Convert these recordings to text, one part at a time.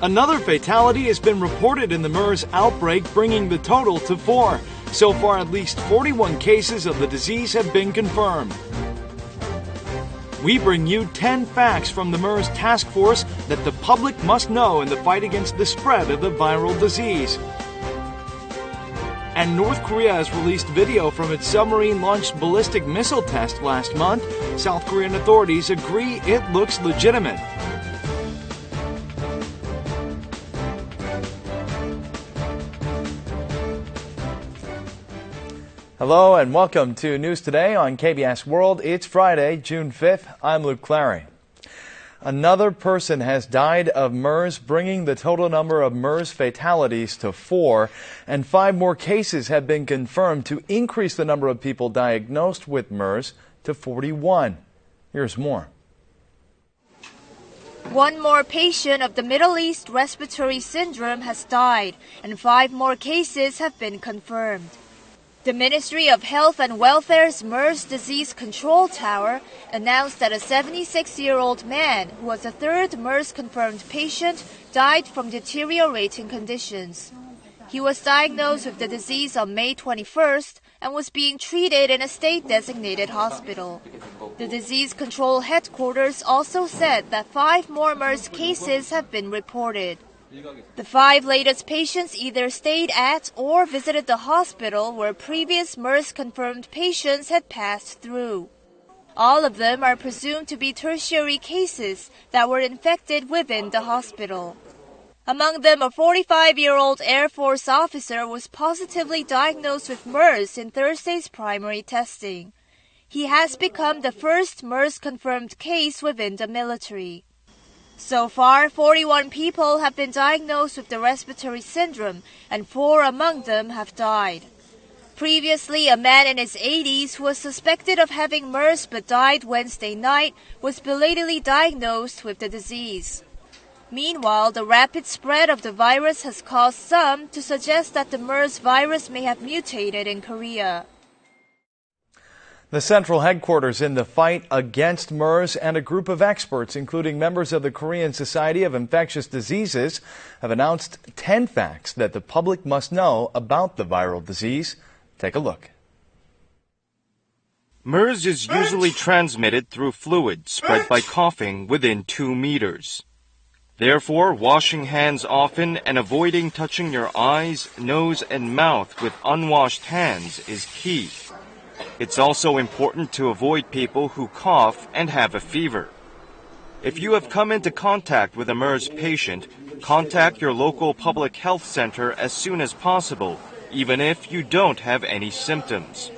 Another fatality has been reported in the MERS outbreak, bringing the total to 4. So far, at least 41 cases of the disease have been confirmed. We bring you 10 facts from the MERS task force that the public must know in the fight against the spread of the viral disease. And North Korea has released video from its submarine-launched ballistic missile test last month. South Korean authorities agree it looks legitimate. Hello and welcome to News Today on KBS World. It's Friday, June 5th. I'm Luke Clary. Another person has died of MERS, bringing the total number of MERS fatalities to 4, and 5 more cases have been confirmed to increase the number of people diagnosed with MERS to 41. Here's more. One more patient of the Middle East Respiratory Syndrome has died, and 5 more cases have been confirmed. The Ministry of Health and Welfare's MERS Disease Control Tower announced that a 76-year-old man who was a third MERS-confirmed patient died from deteriorating conditions. He was diagnosed with the disease on May 21st and was being treated in a state-designated hospital. The disease control headquarters also said that 5 more MERS cases have been reported. The 5 latest patients either stayed at or visited the hospital where previous MERS-confirmed patients had passed through. All of them are presumed to be tertiary cases that were infected within the hospital. Among them, a 45-year-old Air Force officer was positively diagnosed with MERS in Thursday's primary testing. He has become the first MERS-confirmed case within the military. So far, 41 people have been diagnosed with the respiratory syndrome, and 4 among them have died. Previously, a man in his 80s who was suspected of having MERS but died Wednesday night was belatedly diagnosed with the disease. Meanwhile, the rapid spread of the virus has caused some to suggest that the MERS virus may have mutated in Korea. The central headquarters in the fight against MERS and a group of experts, including members of the Korean Society of Infectious Diseases, have announced 10 facts that the public must know about the viral disease. Take a look. MERS is usually transmitted through fluid spread by coughing within 2 meters. Therefore, washing hands often and avoiding touching your eyes, nose, and mouth with unwashed hands is key. It's also important to avoid people who cough and have a fever. If you have come into contact with a MERS patient, contact your local public health center as soon as possible, even if you don't have any symptoms.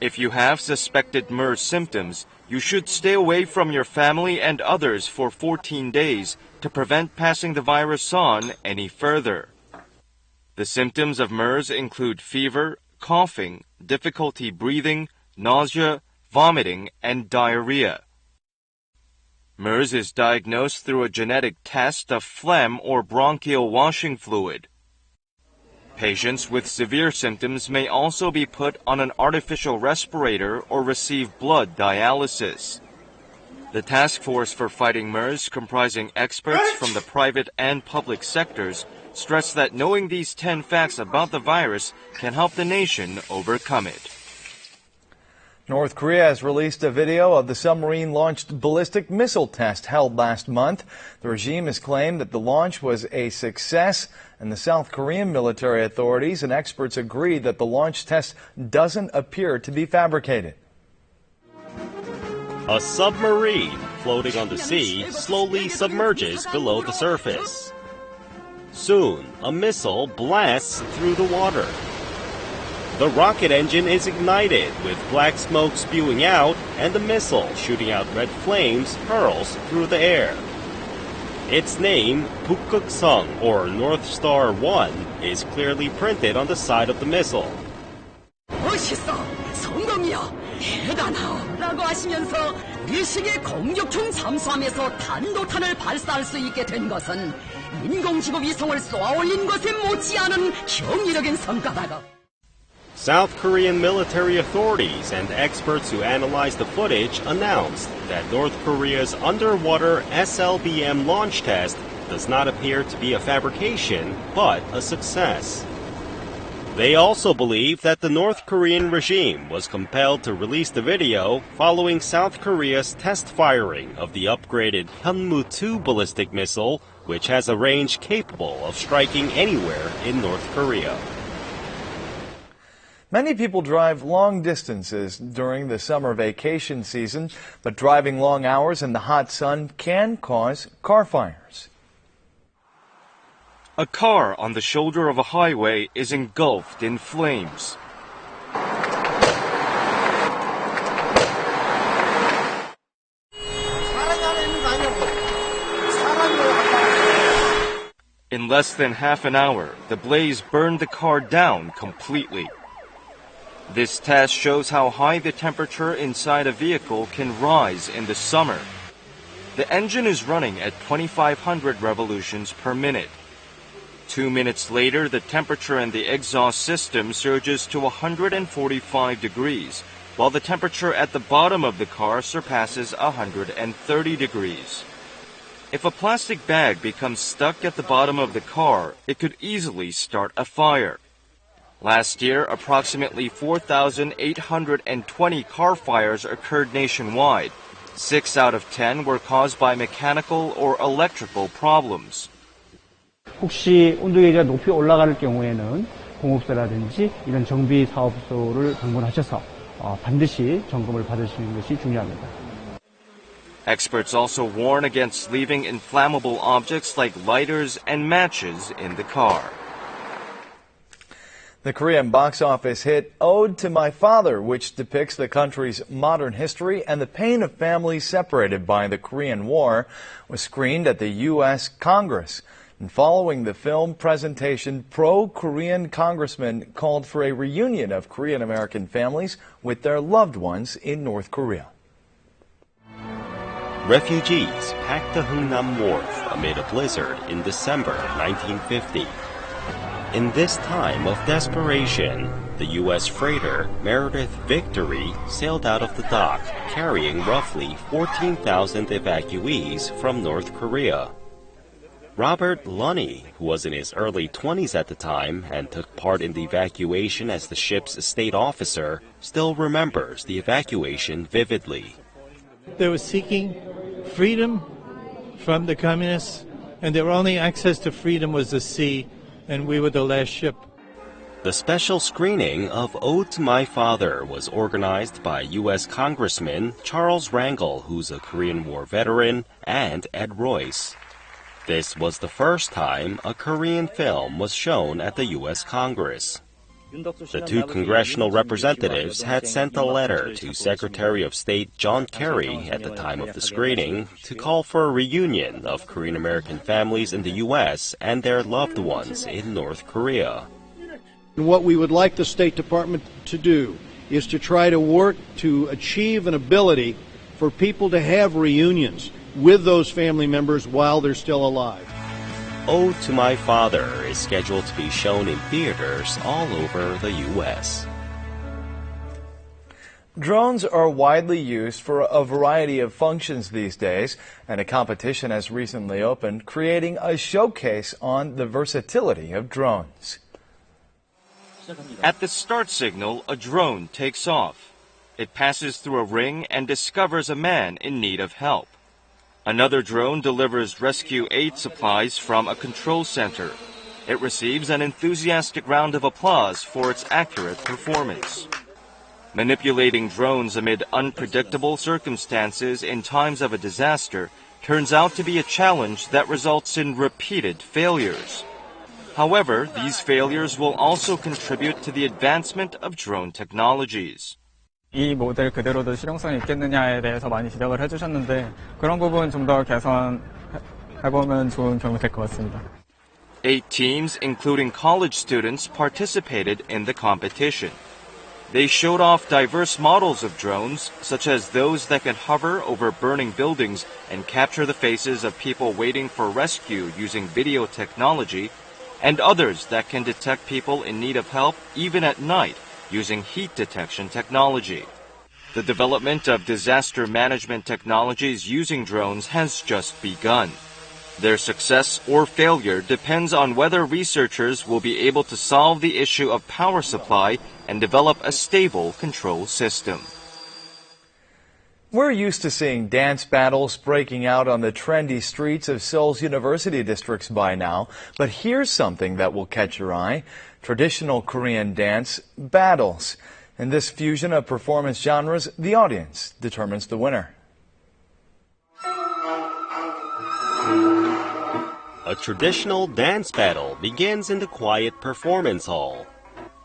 If you have suspected MERS symptoms, you should stay away from your family and others for 14 days to prevent passing the virus on any further. The symptoms of MERS include fever, coughing, difficulty breathing, nausea, vomiting, and diarrhea. MERS is diagnosed through a genetic test of phlegm or bronchial washing fluid. Patients with severe symptoms may also be put on an artificial respirator or receive blood dialysis. The task force for fighting MERS, comprising experts from the private and public sectors, stressed that knowing these 10 facts about the virus can help the nation overcome it. North Korea has released a video of the submarine-launched ballistic missile test held last month. The regime has claimed that the launch was a success, and the South Korean military authorities and experts agree that the launch test doesn't appear to be fabricated. A submarine floating on the sea slowly submerges below the surface. Soon, a missile blasts through the water. The rocket engine is ignited with black smoke spewing out, and the missile, shooting out red flames, hurls through the air. Its name, 북극성, or North Star 1, is clearly printed on the side of the missile. 멋있어, 성공이야, 대단하오 라고 하시면서 미식의 공격총 잠수함에서 탄도탄을 발사할 수 있게 된 것은 인공지구 위성을 쏘아올린 것에 못지않은 경이력인 성과다. South Korean military authorities and experts who analyzed the footage announced that North Korea's underwater SLBM launch test does not appear to be a fabrication, but a success. They also believe that the North Korean regime was compelled to release the video following South Korea's test firing of the upgraded Hyunmoo-2 ballistic missile, which has a range capable of striking anywhere in North Korea. Many people drive long distances during the summer vacation season, but driving long hours in the hot sun can cause car fires. A car on the shoulder of a highway is engulfed in flames. In less than half an hour, the blaze burned the car down completely. This test shows how high the temperature inside a vehicle can rise in the summer. The engine is running at 2,500 revolutions per minute. 2 minutes later, the temperature in the exhaust system surges to 145 degrees, while the temperature at the bottom of the car surpasses 130 degrees. If a plastic bag becomes stuck at the bottom of the car, it could easily start a fire. Last year, approximately 4,820 car fires occurred nationwide. 6 out of 10 were caused by mechanical or electrical problems. 혹시 온도계가 높이 올라갈 경우에는 공업사라든지 이런 정비 사업소를 방문하셔서 반드시 점검을 받으시는 것이 중요합니다. Experts also warn against leaving inflammable objects like lighters and matches in the car. The Korean box office hit Ode to My Father, which depicts the country's modern history and the pain of families separated by the Korean War, was screened at the U.S. Congress. And following the film presentation, pro-Korean congressmen called for a reunion of Korean-American families with their loved ones in North Korea. Refugees packed the Hungnam Wharf amid a blizzard in December 1950. In this time of desperation, the U.S. freighter Meredith Victory sailed out of the dock carrying roughly 14,000 evacuees from North Korea. Robert Lunny, who was in his early 20s at the time and took part in the evacuation as the ship's state officer, still remembers the evacuation vividly. They were seeking freedom from the communists, and their only access to freedom was the sea, and we were the last ship. The special screening of Ode to My Father was organized by U.S. Congressman Charles Rangel, who's a Korean War veteran, and Ed Royce. This was the first time a Korean film was shown at the U.S. Congress. The two congressional representatives had sent a letter to Secretary of State John Kerry at the time of the screening to call for a reunion of Korean-American families in the U.S. and their loved ones in North Korea. What we would like the State Department to do is to try to work to achieve an ability for people to have reunions with those family members while they're still alive. Ode to My Father is scheduled to be shown in theaters all over the U.S. Drones are widely used for a variety of functions these days, and a competition has recently opened, creating a showcase on the versatility of drones. At the start signal, a drone takes off. It passes through a ring and discovers a man in need of help. Another drone delivers rescue aid supplies from a control center. It receives an enthusiastic round of applause for its accurate performance. Manipulating drones amid unpredictable circumstances in times of a disaster turns out to be a challenge that results in repeated failures. However, these failures will also contribute to the advancement of drone technologies. 이 모델 그대로도 실용성이 있겠느냐에 대해서 많이 지적을 해주셨는데 그런 부분 좀 더 개선해보면 좋은 경우 될 것 같습니다. 8 teams, including college students, participated in the competition. They showed off diverse models of drones, such as those that can hover over burning buildings and capture the faces of people waiting for rescue using video technology, and others that can detect people in need of help even at night using heat detection technology. The development of disaster management technologies using drones has just begun. Their success or failure depends on whether researchers will be able to solve the issue of power supply and develop a stable control system. We're used to seeing dance battles breaking out on the trendy streets of Seoul's university districts by now, but here's something that will catch your eye: traditional Korean dance battles. In this fusion of performance genres, the audience determines the winner. A traditional dance battle begins in the quiet performance hall.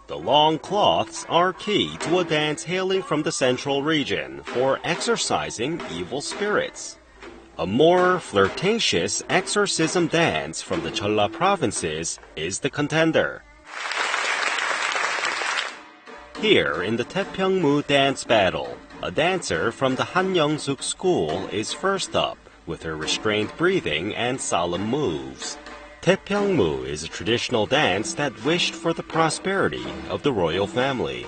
The long cloths are key to a dance hailing from the central region for exorcising evil spirits. A more flirtatious exorcism dance from the Jeolla provinces is the contender. Here in the Taepyeongmu dance battle, a dancer from the Hanyongsuk school is first up with her restrained breathing and solemn moves. Taepyeongmu is a traditional dance that wished for the prosperity of the royal family.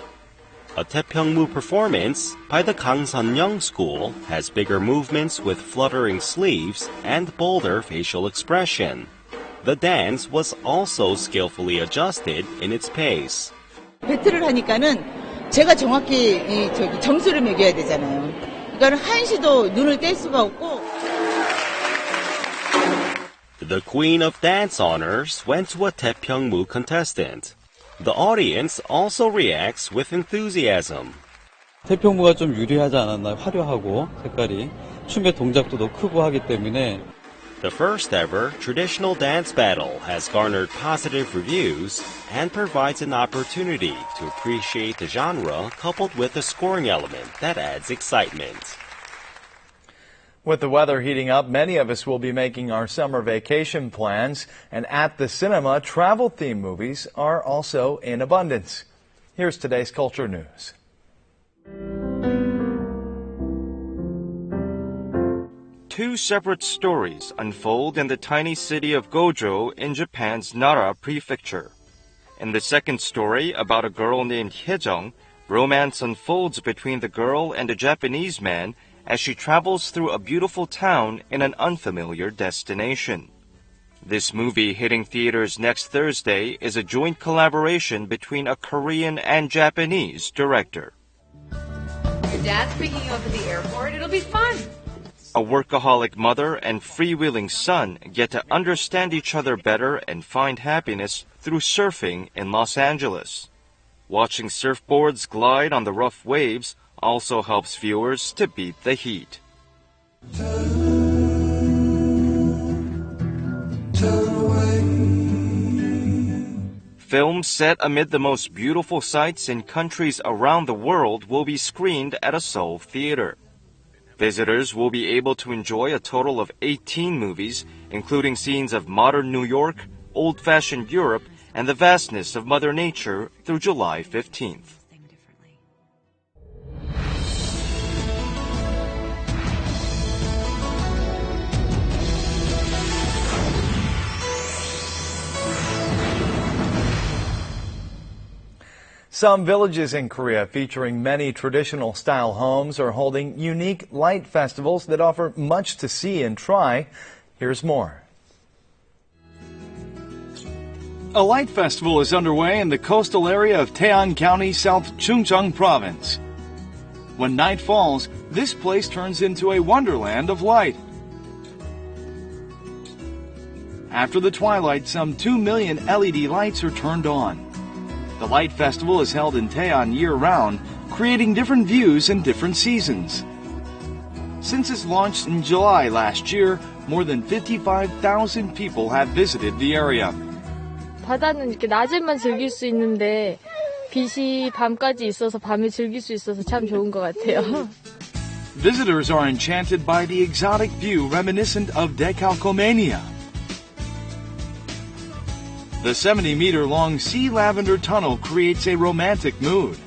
A Taepyeongmu performance by the Kangsan-young school has bigger movements with fluttering sleeves and bolder facial expression. The dance was also skillfully adjusted in its pace. 배틀을 하니까는 제가 정확히 점수를 매겨야 되잖아요. 그러니까 한시도 눈을 뗄 수가 없고. The Queen of Dance honors went to a Taepyeongmu contestant. The audience also reacts with enthusiasm. 태평무가 좀 유리하지 않았나, 화려하고 색깔이 춤의 동작도 더 크고 하기 때문에. The first ever traditional dance battle has garnered positive reviews and provides an opportunity to appreciate the genre coupled with a scoring element that adds excitement. With the weather heating up, many of us will be making our summer vacation plans, and at the cinema, travel-themed movies are also in abundance. Here's today's Culture News. Two separate stories unfold in the tiny city of Gojo in Japan's Nara prefecture. In the second story, about a girl named Hyejong, romance unfolds between the girl and a Japanese man as she travels through a beautiful town in an unfamiliar destination. This movie, hitting theaters next Thursday, is a joint collaboration between a Korean and Japanese director. Your dad's picking you up at the airport. It'll be fun. A workaholic mother and freewheeling son get to understand each other better and find happiness through surfing in Los Angeles. Watching surfboards glide on the rough waves also helps viewers to beat the heat. Films set amid the most beautiful sights in countries around the world will be screened at a Seoul theater. Visitors will be able to enjoy a total of 18 movies, including scenes of modern New York, old-fashioned Europe, and the vastness of Mother Nature through July 15th. Some villages in Korea featuring many traditional style homes are holding unique light festivals that offer much to see and try. Here's more. A light festival is underway in the coastal area of Taean County, South Chungcheong Province. When night falls, this place turns into a wonderland of light. After the twilight, some 2 million LED lights are turned on. The Light Festival is held in Taean year-round, creating different views in different seasons. Since its launch in July last year, more than 55,000 people have visited the area. 바다는 이렇게 낮에만 즐길 수 있는데 빛이 밤까지 있어서 밤에 즐길 수 있어서 참 좋은 것 같아요. Visitors are enchanted by the exotic view reminiscent of decalcomania. The 70-meter-long sea lavender tunnel creates a romantic mood.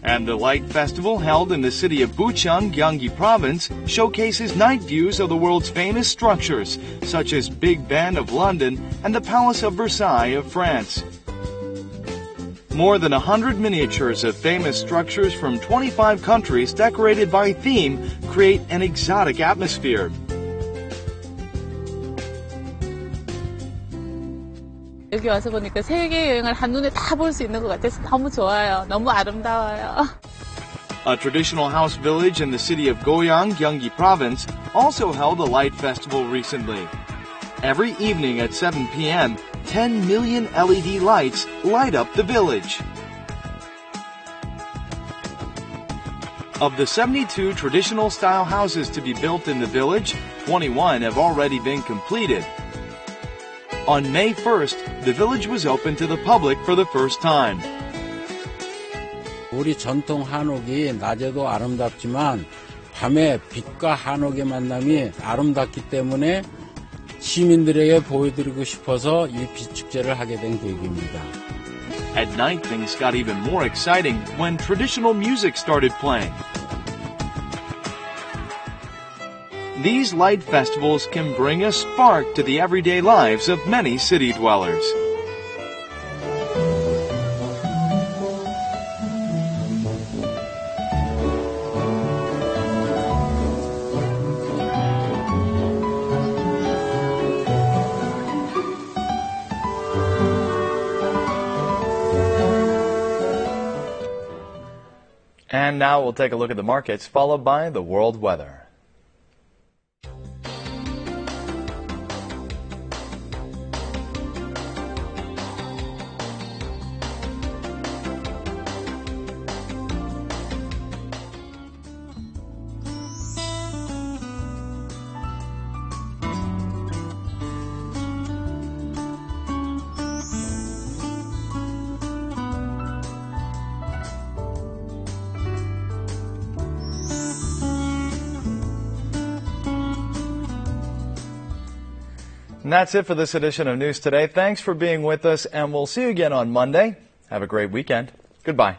And the Light Festival, held in the city of Bucheon, Gyeonggi Province, showcases night views of the world's famous structures, such as Big Ben of London and the Palace of Versailles of France. More than 100 miniatures of famous structures from 25 countries decorated by theme create an exotic atmosphere. 여기 와서 보니까 세계 여행을 한눈에 다 볼 수 있는 것 같아서 너무 좋아요. 너무 아름다워요. A traditional house village in the city of Goyang, Gyeonggi Province, also held a light festival recently. Every evening at 7 p.m., 10 million LED lights light up the village. Of the 72 traditional style houses to be built in the village, 21 have already been completed. On May 1st, the village was open to the public for the first time. 우리 전통 한옥이 낮에도 아름답지만 밤에 빛과 한옥의 만남이 아름답기 때문에 시민들에게 보여드리고 싶어서 이 빛 축제를 하게 된 계획입니다. At night, things got even more exciting when traditional music started playing. These light festivals can bring a spark to the everyday lives of many city dwellers. And now we'll take a look at the markets, followed by the world weather. And that's it for this edition of News Today. Thanks for being with us, and we'll see you again on Monday. Have a great weekend. Goodbye.